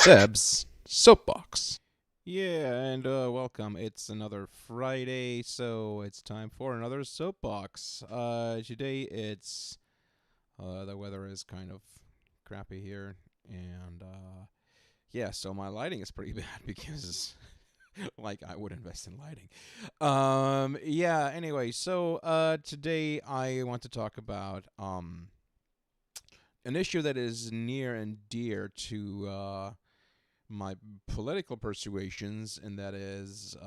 Seb's Soapbox. Yeah, and welcome. It's another Friday, so it's time for another Soapbox. Today it's the weather is kind of crappy here, and yeah, so my lighting is pretty bad because like I would invest in lighting. Yeah. Anyway, so today I want to talk about an issue that is near and dear to my political persuasions, and that is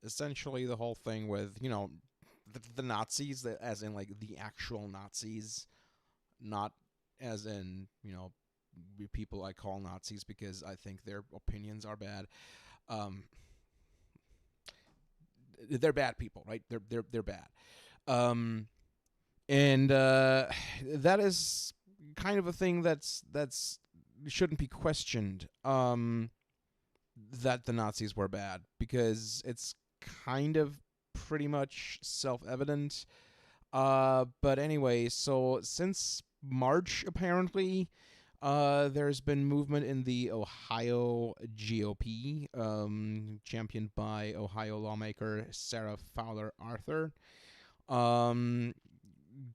essentially the whole thing with the Nazis, as in like the actual Nazis, not as in people I call Nazis because I think their opinions are bad. Um, they're bad people, right? They're bad. Um, and that is kind of a thing that's shouldn't be questioned. That the Nazis were bad because it's kind of pretty much self-evident. But anyway, so since March, apparently, there's been movement in the Ohio GOP, championed by Ohio lawmaker Sarah Fowler Arthur, um,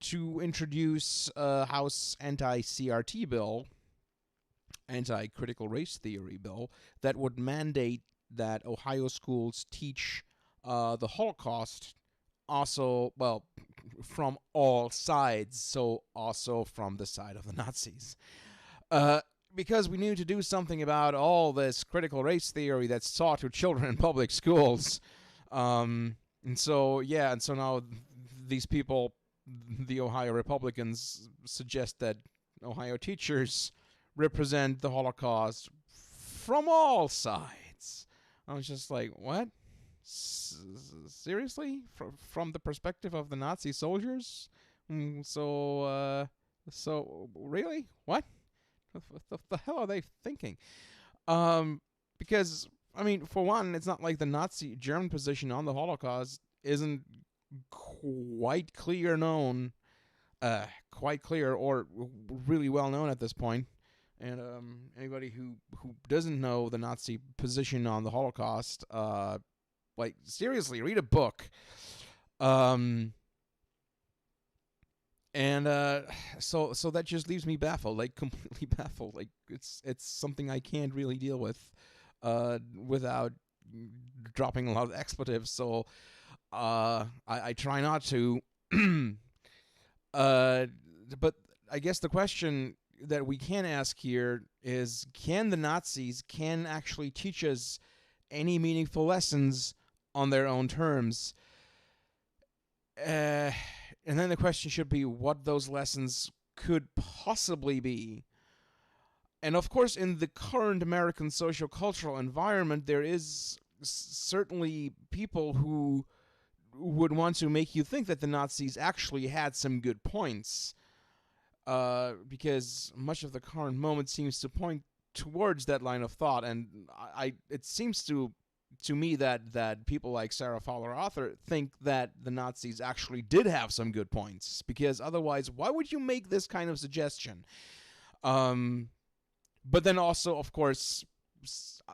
to introduce a House anti-CRT bill, anti-critical race theory bill, that would mandate that Ohio schools teach the Holocaust also, well, from all sides, so also from the side of the Nazis. Because we need to do something about all this critical race theory that's taught to children in public schools. And so now these people, the Ohio Republicans, suggest that Ohio teachers represent the Holocaust from all sides. I was just like, what? Seriously? From the perspective of the Nazi soldiers? So really? What? What the hell are they thinking? Because, I mean, for one, it's not like the Nazi German position on the Holocaust isn't quite clear known, quite clear or really well known at this point. And anybody who doesn't know the Nazi position on the Holocaust, like seriously, read a book. Um, and so that just leaves me baffled, like completely baffled. Like it's something I can't really deal with, without dropping a lot of expletives. So I try not to. uh, but I guess the question that we can ask here is, can the Nazis can actually teach us any meaningful lessons on their own terms? And then the question should be what those lessons could possibly be. And of course, in the current American social-cultural environment, there is certainly people who would want to make you think that the Nazis actually had some good points. Because much of the current moment seems to point towards that line of thought, and it seems to me that people like Sarah Fowler Arthur think that the Nazis actually did have some good points, because otherwise, why would you make this kind of suggestion? But then also, of course,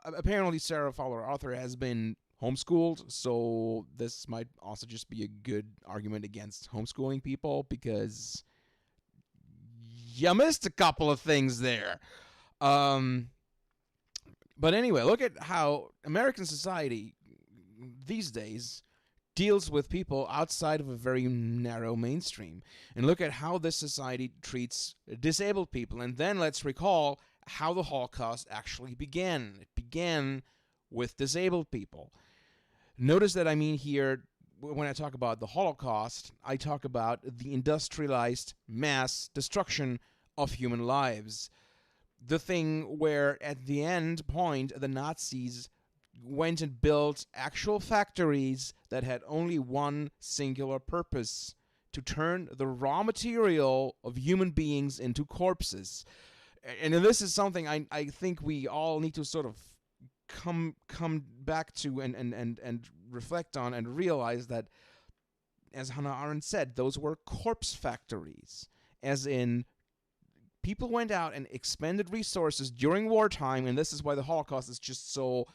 apparently Sarah Fowler Arthur has been homeschooled, so this might also just be a good argument against homeschooling people, because you missed a couple of things there. But anyway, look at how American society these days deals with people outside of a very narrow mainstream. And look at how this society treats disabled people. And then let's recall how the Holocaust actually began. It began with disabled people. Notice that I mean here, when I talk about the Holocaust, I talk about the industrialized mass destruction of human lives. The thing where at the end point the Nazis went and built actual factories that had only one singular purpose: to turn the raw material of human beings into corpses. And this is something I think we all need to sort of come back to and reflect on, and realize that, as Hannah Arendt said, those were corpse factories, as in people went out and expended resources during wartime, and this is why the Holocaust is just so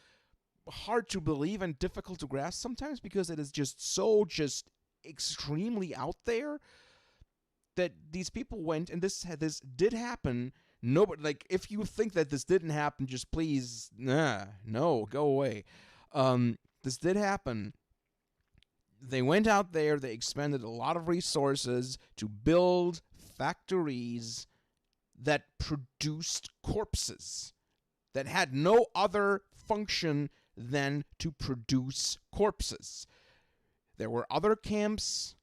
hard to believe and difficult to grasp sometimes, because it is just extremely out there, that these people went, and this did happen. Nobody, like, if you think that this didn't happen, just please, no, go away. This did happen. They went out there, they expended a lot of resources to build factories that produced corpses, that had no other function than to produce corpses. There were other camps.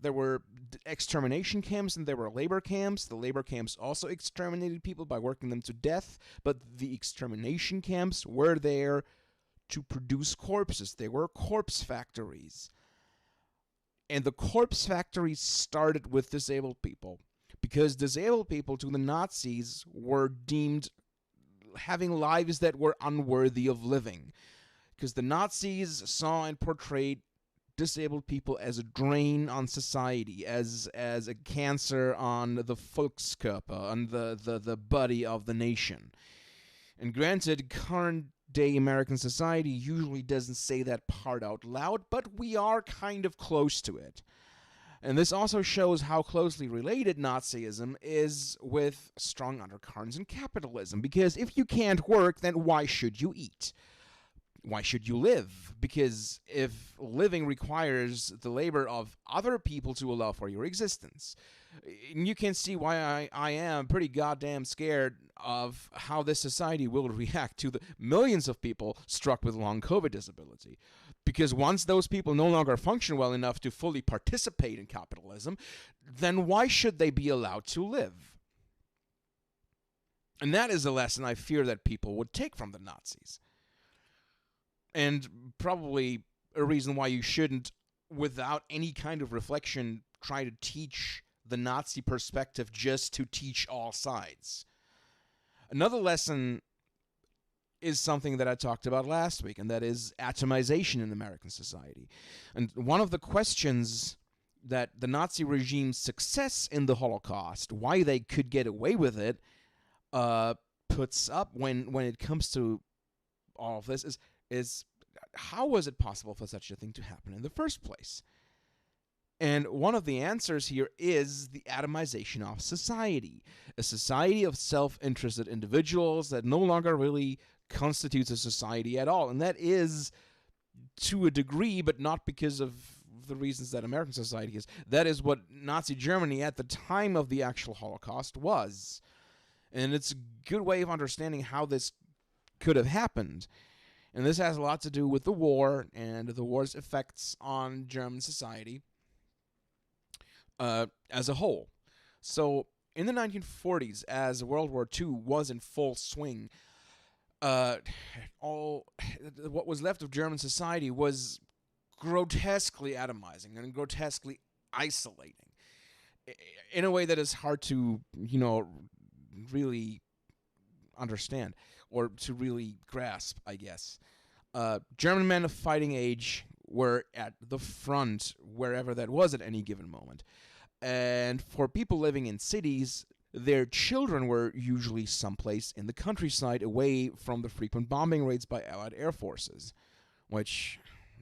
There were extermination camps and there were labor camps. The labor camps also exterminated people by working them to death, but the extermination camps were there to produce corpses. They were corpse factories. And the corpse factories started with disabled people, because disabled people to the Nazis were deemed having lives that were unworthy of living, because the Nazis saw and portrayed disabled people as a drain on society, as a cancer on the Volkskörper, on the body of the nation. And granted, current day American society usually doesn't say that part out loud, but we are kind of close to it. And this also shows how closely related Nazism is with strong undercurrents in capitalism, because if you can't work, then why should you eat? Why should you live? Because if living requires the labor of other people to allow for your existence, you can see why I am pretty goddamn scared of how this society will react to the millions of people struck with long COVID disability. Because once those people no longer function well enough to fully participate in capitalism, then why should they be allowed to live? And that is a lesson I fear that people would take from the Nazis. And probably a reason why you shouldn't, without any kind of reflection, try to teach the Nazi perspective just to teach all sides. Another lesson is something that I talked about last week, and that is atomization in American society. And one of the questions that the Nazi regime's success in the Holocaust, why they could get away with it, puts up when it comes to all of this is how was it possible for such a thing to happen in the first place? And one of the answers here is the atomization of society. A society of self-interested individuals that no longer really constitutes a society at all. And that is, to a degree, but not because of the reasons that American society is. That is what Nazi Germany at the time of the actual Holocaust was. And it's a good way of understanding how this could have happened. And this has a lot to do with the war and the war's effects on German society as a whole. So in the 1940s, as World War II was in full swing, what was left of German society was grotesquely atomizing and grotesquely isolating in a way that is hard to, really understand or to really grasp, I guess. German men of fighting age were at the front, wherever that was at any given moment. And for people living in cities, their children were usually someplace in the countryside away from the frequent bombing raids by Allied air forces, which,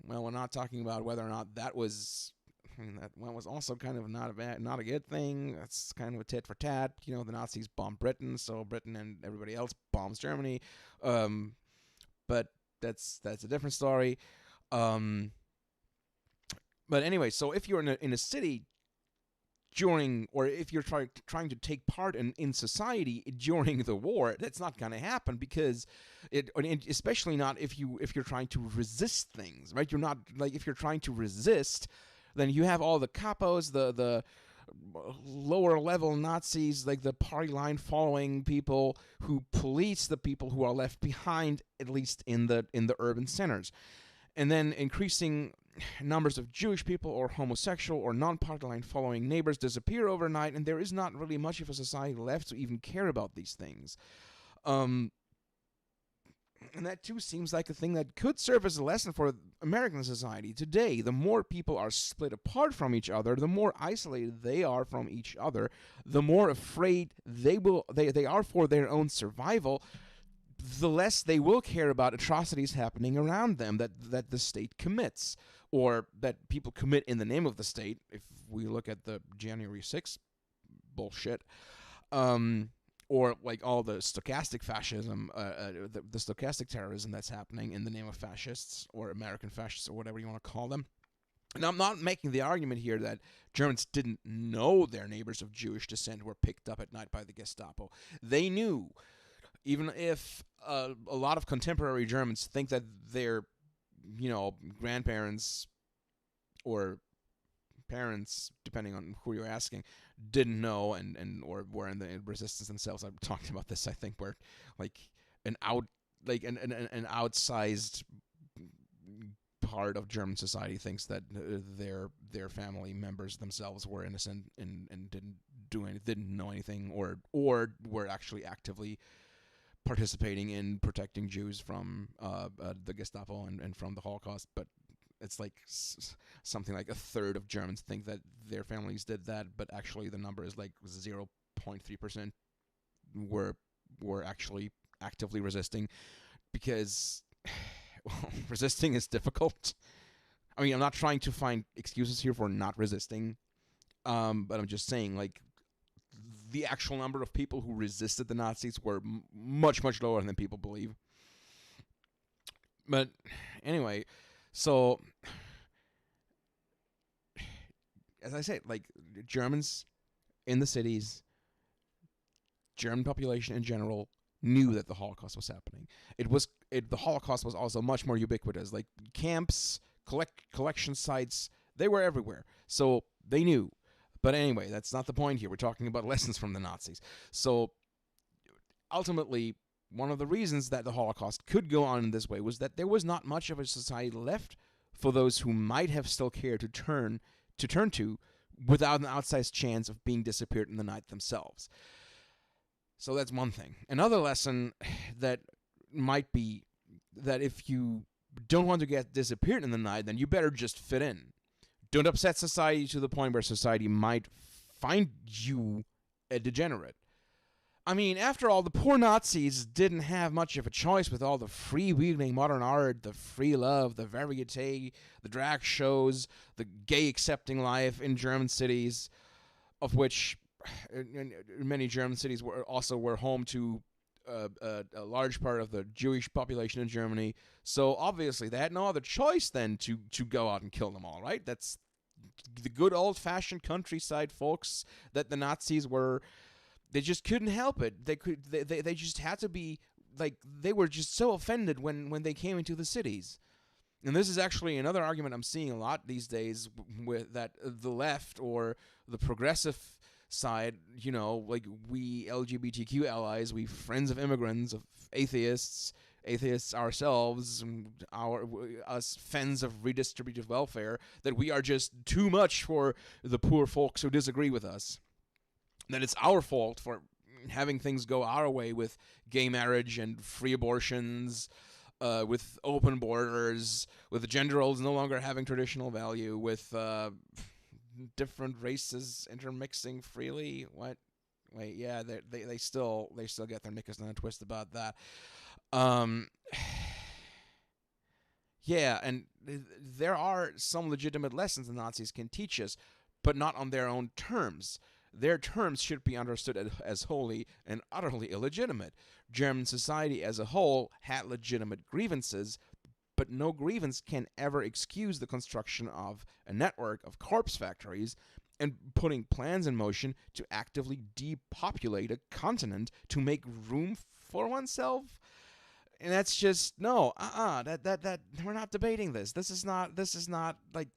well, we're not talking about whether or not that was... that one was also kind of not a good thing. That's kind of a tit for tat. The Nazis bombed Britain, so Britain and everybody else bombs Germany. But that's a different story. But anyway, so if you're in a city during, or if you're trying to take part in society during the war, that's not going to happen, because especially not if you're trying to resist things, right? You're not, like, if you're trying to resist, then you have all the capos, the lower level Nazis, like the party line following people who police the people who are left behind, at least in the urban centers. And then increasing numbers of Jewish people or homosexual or non-party line following neighbors disappear overnight, and there is not really much of a society left to even care about these things. And that too seems like a thing that could serve as a lesson for American society today. The more people are split apart from each other, the more isolated they are from each other, the more afraid they are for their own survival, the less they will care about atrocities happening around them that the state commits, or that people commit in the name of the state. If we look at the January 6th bullshit, or like all the stochastic fascism, the stochastic terrorism that's happening in the name of fascists or American fascists or whatever you want to call them. And I'm not making the argument here that Germans didn't know their neighbors of Jewish descent were picked up at night by the Gestapo. They knew, even if a lot of contemporary Germans think that their, grandparents or parents, depending on who you're asking, didn't know or were in the resistance themselves. I've talked about this, I think, where like an outsized part of German society thinks that their family members themselves were innocent and didn't know anything, or were actually actively participating in protecting Jews from the Gestapo and from the Holocaust. But it's like something like a third of Germans think that their families did that, but actually the number is like 0.3% were actually actively resisting, because resisting is difficult. I mean, I'm not trying to find excuses here for not resisting, but I'm just saying, like, the actual number of people who resisted the Nazis were much, much lower than people believe. But anyway, so as I said, like, Germans in the cities, German population in general, knew that the Holocaust was happening. The Holocaust was also much more ubiquitous. Like, camps, collection sites, they were everywhere. So they knew. But anyway, that's not the point here. We're talking about lessons from the Nazis. So ultimately, one of the reasons that the Holocaust could go on in this way was that there was not much of a society left for those who might have still cared to turn to without an outsized chance of being disappeared in the night themselves. So that's one thing. Another lesson that might be that if you don't want to get disappeared in the night, then you better just fit in. Don't upset society to the point where society might find you a degenerate. I mean, after all, the poor Nazis didn't have much of a choice with all the freewheeling modern art, the free love, the variete, the drag shows, the gay-accepting life in German cities, of which many German cities were home to a large part of the Jewish population in Germany. So obviously they had no other choice than to go out and kill them all, right? That's the good old-fashioned countryside folks that the Nazis were. They just couldn't help it. They just had to be, like, they were just so offended when they came into the cities. And this is actually another argument I'm seeing a lot these days, with that the left or the progressive side, like we LGBTQ allies, we friends of immigrants, of atheists ourselves, us fans of redistributive welfare, that we are just too much for the poor folks who disagree with us. That it's our fault for having things go our way with gay marriage and free abortions, with open borders, with gender roles no longer having traditional value, with different races intermixing freely. What? Wait, yeah, they still get their knickers in a twist about that. Yeah, and there are some legitimate lessons the Nazis can teach us, but not on their own terms. Their terms should be understood as wholly and utterly illegitimate. German society as a whole had legitimate grievances, but no grievance can ever excuse the construction of a network of corpse factories and putting plans in motion to actively depopulate a continent to make room for oneself. And that's just no, that we're not debating this. This is not like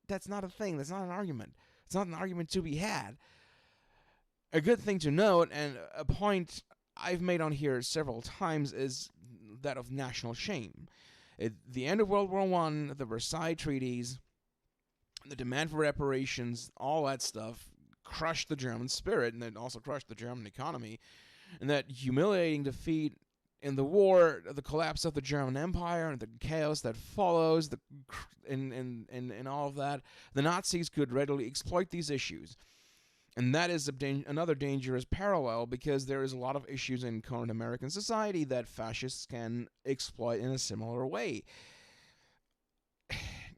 that's not a thing. That's not an argument. It's not an argument to be had. A good thing to note, and a point I've made on here several times, is that of national shame. At the end of World War I, the Versailles Treaties, the demand for reparations, all that stuff crushed the German spirit, and it also crushed the German economy. And that humiliating defeat in the war, the collapse of the German Empire and the chaos that follows, and all of that, the Nazis could readily exploit these issues. And that is another dangerous parallel, because there is a lot of issues in current American society that fascists can exploit in a similar way.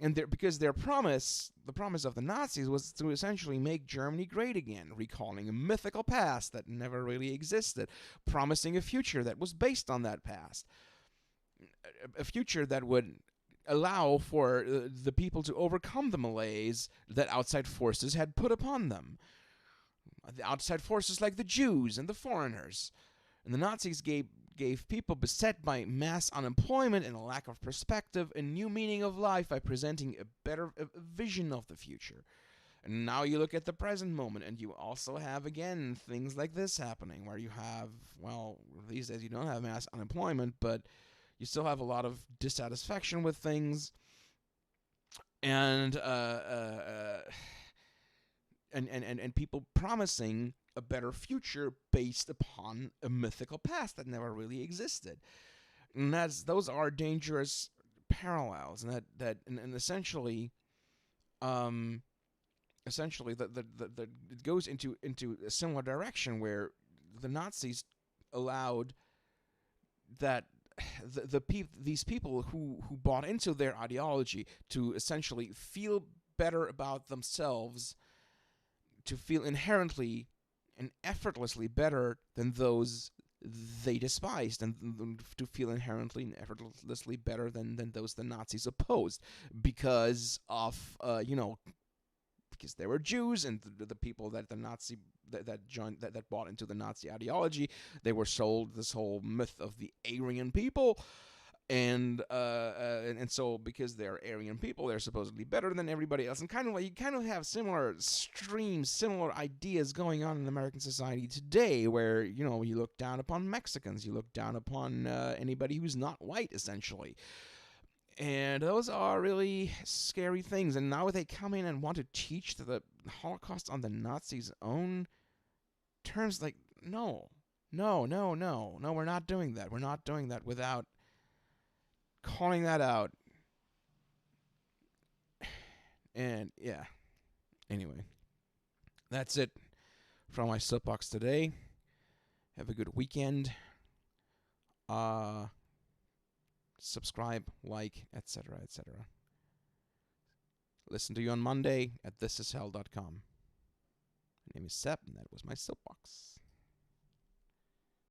And because the promise of the Nazis was to essentially make Germany great again, recalling a mythical past that never really existed, promising a future that was based on that past, a future that would allow for the people to overcome the malaise that outside forces had put upon them. The outside forces like the Jews and the foreigners. And the Nazis gave people beset by mass unemployment and a lack of perspective a new meaning of life by presenting a better vision of the future. And now you look at the present moment, and you also have, again, things like this happening, where you have, well, these days you don't have mass unemployment, but you still have a lot of dissatisfaction with things, and people promising a better future based upon a mythical past that never really existed. And those are dangerous parallels, and and essentially it goes into a similar direction, where the Nazis allowed that these people who bought into their ideology to essentially feel better about themselves, to feel inherently and effortlessly better than those they despised, and to feel inherently and effortlessly better than those the Nazis opposed, because of because they were Jews, and the people that the Nazi that joined that bought into the Nazi ideology, they were sold this whole myth of the Aryan people. And so because they're Aryan people, they're supposedly better than everybody else, and you kind of have similar streams, similar ideas going on in American society today, where you look down upon Mexicans, you look down upon anybody who's not white, essentially. And those are really scary things. And now they come in and want to teach the Holocaust on the Nazis' own terms. Like, no, we're not doing that. We're not doing that without calling that out. And yeah, anyway, that's it from my soapbox today. Have a good weekend. Subscribe, like, etc., etc. Listen to you on Monday at thisishell.com. My name is Sep, and that was my soapbox.